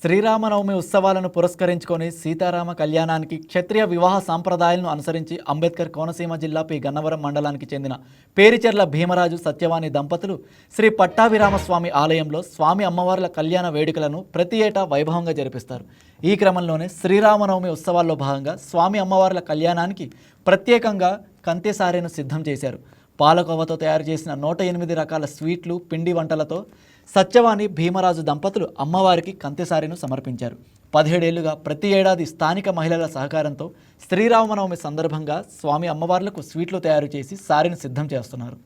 శ్రీరామనవమి ఉత్సవాలను పురస్కరించుకొని సీతారామ కళ్యాణానికి క్షత్రియ వివాహ సాంప్రదాయాలను అనుసరించి అంబేద్కర్ కోనసీమ జిల్లా పి గన్నవరం మండలానికి చెందిన పేరిచెర్ల భీమరాజు సత్యవాణి దంపతులు శ్రీ పట్టాభిరామస్వామి ఆలయంలో స్వామి అమ్మవార్ల కళ్యాణ వేడుకలను ప్రతి ఏటా వైభవంగా జరిపిస్తారు. ఈ క్రమంలోనే శ్రీరామనవమి ఉత్సవాల్లో భాగంగా స్వామి అమ్మవార్ల కళ్యాణానికి ప్రత్యేకంగా కంతెసారెను సిద్ధం చేశారు. పాలకోవతో తయారు చేసిన 108 రకాల స్వీట్లు, పిండి వంటలతో సత్యవాణి భీమరాజు దంపతులు అమ్మవారికి కంతెసారెను సమర్పించారు. 17 ఏళ్లుగా ప్రతి ఏడాది స్థానిక మహిళల సహకారంతో శ్రీరామనవమి సందర్భంగా స్వామి అమ్మవార్లకు స్వీట్లు తయారు చేసి సారెను సిద్ధం చేస్తున్నారు.